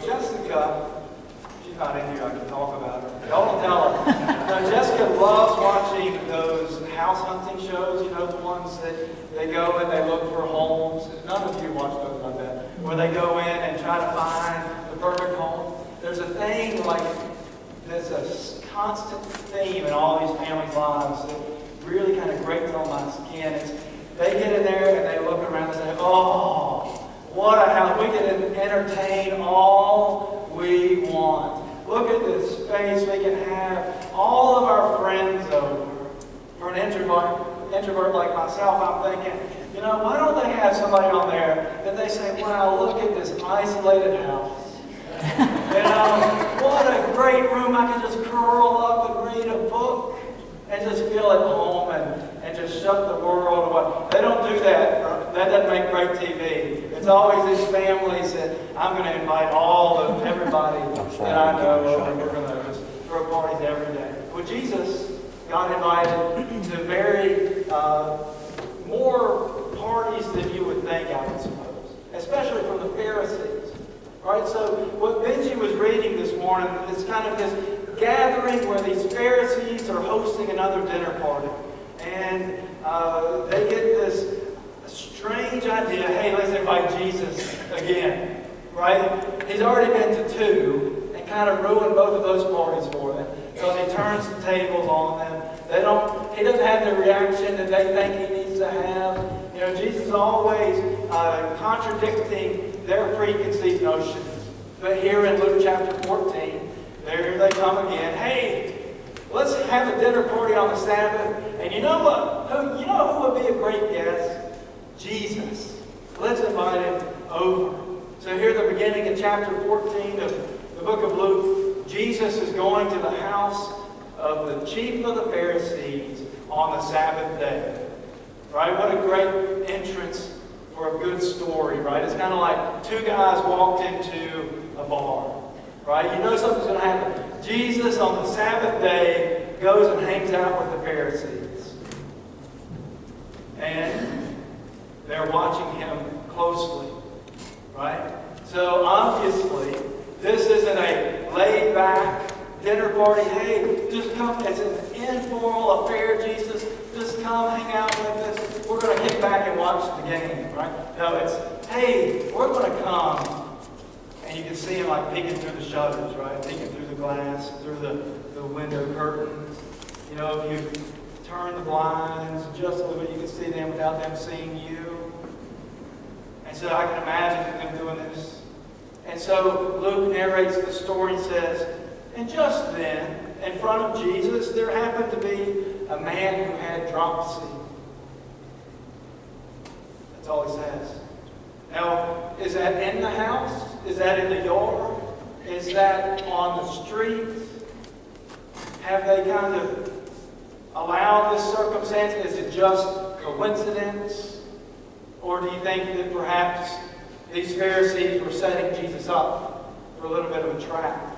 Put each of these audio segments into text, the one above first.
Jessica, she's not in here, I can talk about her. Y'all don't tell her. No, Jessica loves watching those house hunting shows, you know, the ones that they go and they look for homes. None of you watch those like that. Where they go in and try to find the perfect home. There's a thing like, there's a constant theme in all these families' lives that really kind of grates on my skin. It's, they get in there and they look around and say, oh, what a house. We can entertain all we want. Look at this space. We can have all of our friends over. For an introvert like myself, I'm thinking, you know, why don't they have somebody on there that they say, wow, look at this isolated house. You know, what a great room. I can just curl up and read a book and just feel at home and just shut the world away. They don't do that. That doesn't make great TV. It's always these families that I'm going to invite everybody that I know over, and we're going to just throw parties every day. Well, Jesus got invited to very more parties than you would think, I would suppose, especially from the Pharisees. All right, so what Benji was reading this morning is kind of this gathering where these Pharisees are hosting another dinner party. And they get this strange idea, hey, let's invite Jesus again, right? He's already been to two and kind of ruined both of those parties for them. So he turns the tables on them. He doesn't have the reaction that they think he needs to have. You know, Jesus is always contradicting their preconceived notions. But here in Luke chapter 14, there they come again. Hey, let's have a dinner party on the Sabbath. And you know what? You know who would be a great guest? Jesus. Let's invite him over. So here at the beginning of chapter 14 of the book of Luke, Jesus is going to the house of the chief of the Pharisees on the Sabbath day. Right? What a great entrance for a good story, right? It's kind of like two guys walked into a bar, right? You know something's going to happen. Jesus on the Sabbath day goes and hangs out with the Pharisees. And they're watching him closely, right? So obviously, this isn't a laid-back dinner party. Hey, just come. It's an informal affair, Jesus. Just come hang out with us. We're going to kick back and watch the game, right? No, it's, hey, we're going to come. And you can see him like peeking through the shutters, right? Peeking through the glass, through the window curtains. You know, if you turn the blinds just a little bit, you can see them without them seeing you. And so I can imagine them doing this. And so Luke narrates the story and says, and just then, in front of Jesus, there happened to be a man who had dropsy. That's all he says. Now, is that in the house? Is that in the yard? Is that on the street? Have they kind of allowed this circumstance? Is it just coincidence? Or do you think that perhaps these Pharisees were setting Jesus up for a little bit of a trap?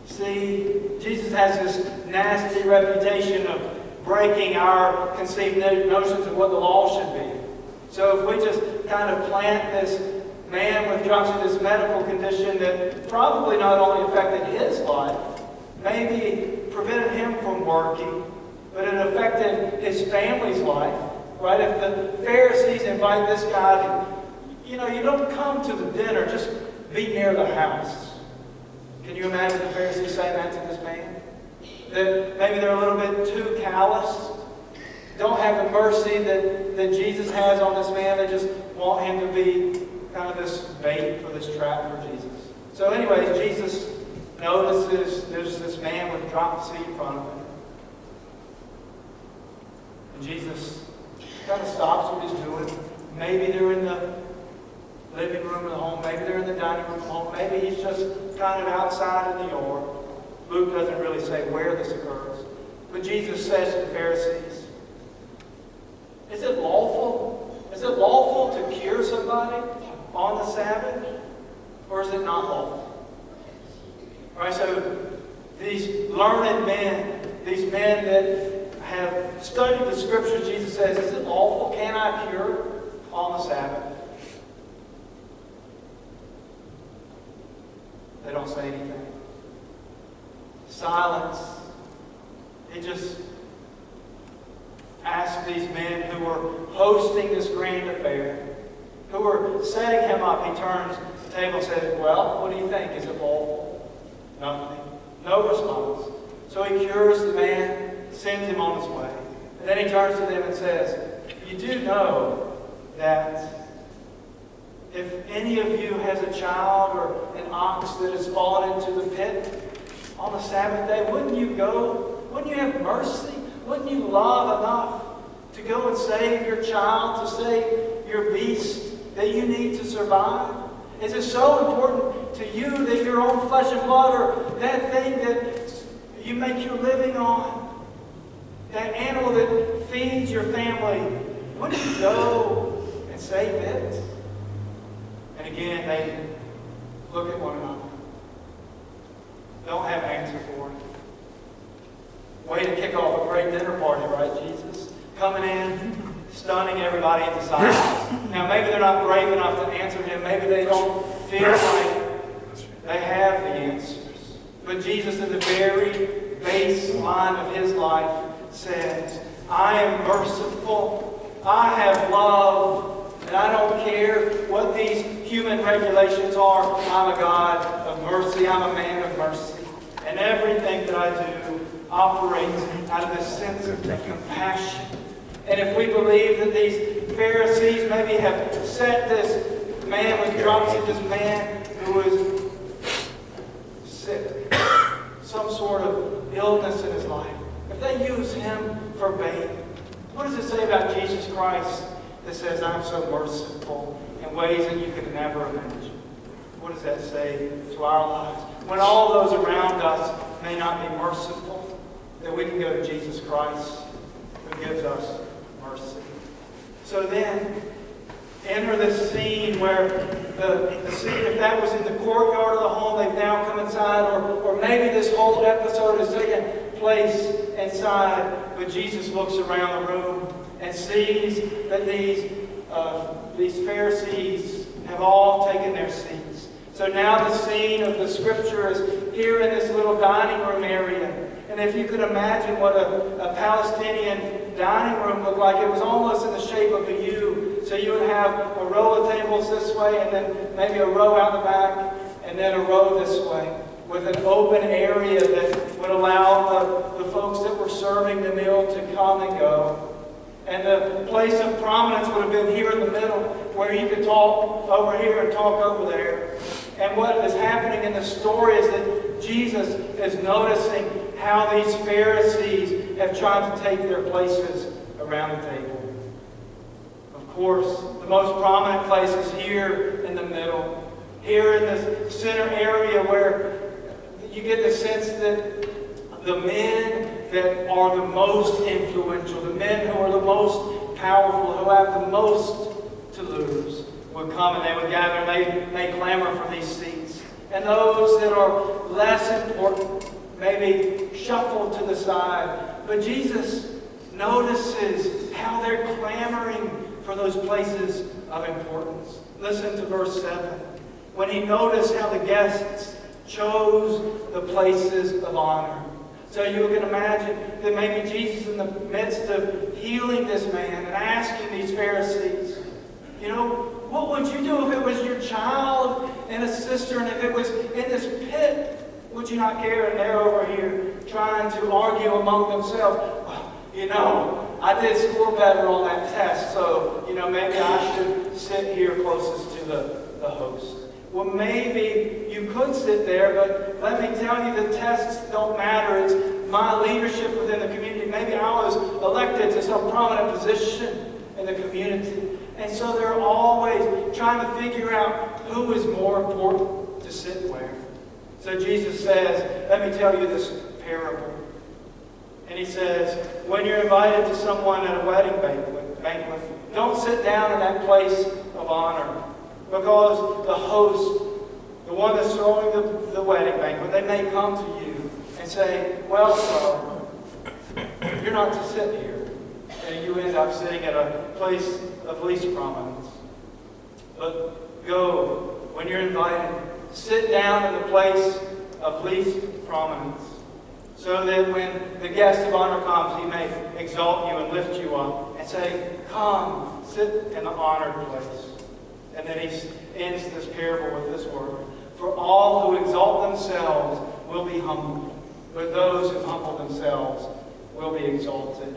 See, Jesus has this nasty reputation of breaking our conceived notions of what the law should be. So if we just kind of plant this man with dropsy, this medical condition that probably not only affected his life, maybe prevented him from working, but it affected his family's life, right? If the Pharisees invite this guy to, you know, you don't come to the dinner, just be near the house. Can you imagine the Pharisees saying that to this man? That maybe they're a little bit too callous, don't have the mercy that Jesus has on this man. They just want him to be kind of this bait for this trap for Jesus. So anyways, Jesus notices there's this man with dropsy in front of him. And Jesus kind of stops what he's doing. Maybe they're in the living room of the home. Maybe they're in the dining room of the home. Maybe he's just kind of outside in the yard. Luke doesn't really say where this occurs. But Jesus says to the Pharisees, is it lawful? Is it lawful to cure somebody on the Sabbath? Or is it not lawful? All right, so these learned men, these men that have studied the Scriptures, Jesus says, is it lawful? Can I cure on the Sabbath? They don't say anything. Silence. He just asked these men who were hosting this grand affair, who were setting him up. He turns to the table and says, well, what do you think? Is it lawful? Nothing. No response. So he cures the man, sends him on his way. And then he turns to them and says, you do know that if any of you has a child or an ox that has fallen into the pit on the Sabbath day, wouldn't you go? Wouldn't you have mercy? Wouldn't you love enough to go and save your child, to save your beast that you need to survive? Is it so important to you that your own flesh and blood, or that thing that you make your living on, that animal that feeds your family, wouldn't you go and save it? And again, they look at one another. Don't have an answer for it. Way to kick off a great dinner party, right, Jesus? Coming in, stunning everybody at the side. Now, maybe they're not brave enough to answer him. Maybe they don't feel like they have the answers. But Jesus, at the very baseline of his life, says, I am merciful. I have love. And I don't care what these human regulations are. I'm a God of mercy. I'm a man of mercy. And everything that I do operates out of this sense of compassion. And if we believe that these Pharisees maybe have set this man with dropsy, this man who was sick, some sort of illness in his life, if they use him for bait, what does it say about Jesus Christ that says, I'm so merciful in ways that you could never imagine? What does that say to our lives? When all those around us may not be merciful, that we can go to Jesus Christ who gives us mercy. So then, enter this scene where the scene, if that was in the courtyard of the home, they've now come inside, or maybe this whole episode is taking place inside, but Jesus looks around the room and sees that these Pharisees have all taken their seats. So now the scene of the scripture is here in this little dining room area. And if you could imagine what a Palestinian dining room looked like, it was almost in the shape of a U. So you would have a row of tables this way, and then maybe a row out the back, and then a row this way, with an open area that would allow the folks that were serving the meal to come and go. And the place of prominence would have been here in the middle, where you could talk over here and talk over there. And what is happening in the story is that Jesus is noticing how these Pharisees have tried to take their places around the table. Of course, the most prominent place is here in the middle, here in the center area, where you get the sense that the men that are the most influential, the men who are the most powerful, who have the most to lose, would come and they would gather and they clamor for these seats. And those that are less important maybe shuffled to the side. But Jesus notices how they're clamoring for those places of importance. Listen to verse 7. When he noticed how the guests chose the places of honor. So you can imagine that maybe Jesus, in the midst of healing this man and asking these Pharisees, you know, what would you do if it was your child in a cistern, if it was in this pit? Would you not care? And they're over here trying to argue among themselves. Well, you know, I did score better on that test, so, you know, maybe I should sit here closest to the host. Well, maybe you could sit there, but let me tell you, the tests don't matter. It's my leadership within the community. Maybe I was elected to some prominent position in the community. And so they're always trying to figure out who is more important to sit where. So Jesus says, let me tell you this parable. And he says, when you're invited to someone at a wedding banquet, don't sit down in that place of honor. Because the host, the one that's throwing the wedding banquet, they may come to you and say, well, sir, you're not to sit here. And you end up sitting at a place of least prominence. But go when you're invited, sit down in the place of least prominence, so that when the guest of honor comes, he may exalt you and lift you up and say, come, sit in the honored place. And then he ends this parable with this word: for all who exalt themselves will be humbled, but those who humble themselves will be exalted.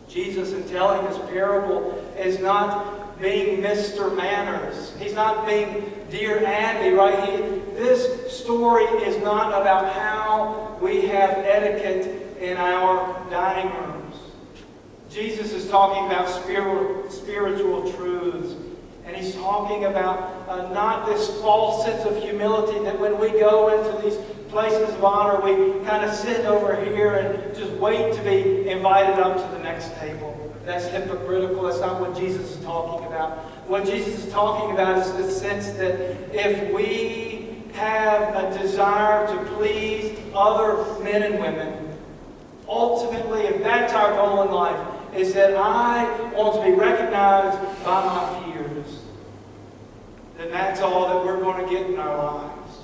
Jesus, in telling this parable, is not being Mr. Manners. He's not being Dear Andy, right? This story is not about how we have etiquette in our dining rooms. Jesus is talking about spiritual truths. And he's talking about not this false sense of humility that when we go into these places of honor, we kind of sit over here and just wait to be invited up to the next table. That's hypocritical. That's not what Jesus is talking about. What Jesus is talking about is this sense that if we have a desire to please other men and women, ultimately, if that's our goal in life, is that I want to be recognized by my peers, then that's all that we're going to get in our lives.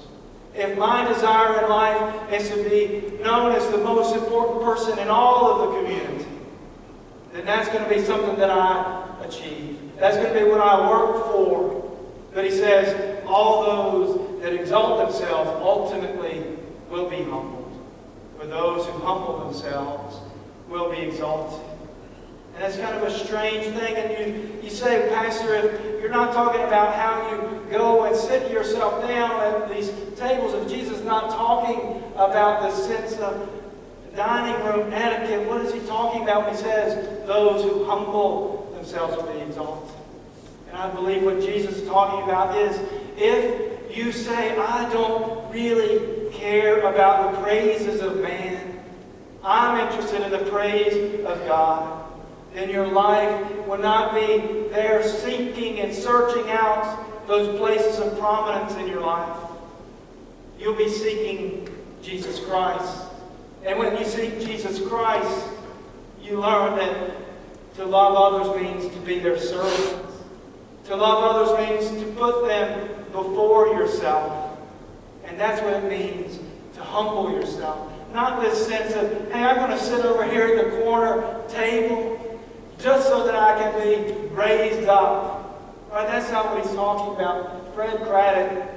If my desire in life is to be known as the most important person in all of the community, then that's going to be something that I achieve. That's going to be what I work for. But he says, all those that exalt themselves ultimately will be humbled. For those who humble themselves will be exalted. And that's kind of a strange thing. And you say, Pastor, if you're not talking about how you go and sit yourself down at these tables, if Jesus is not talking about the sense of dining room etiquette, what is he talking about when he says those who humble themselves will be exalted? And I believe what Jesus is talking about is, if you say, I don't really care about the praises of man, I'm interested in the praise of God, then your life will not be there seeking and searching out those places of prominence in your life. You'll be seeking Jesus Christ. And when you seek Jesus Christ, you learn that to love others means to be their servants. To love others means to put them before yourself. And that's what it means to humble yourself. Not this sense of, hey, I'm going to sit over here at the corner table just so that I can be raised up. Right? That's not what he's talking about. Fred Craddock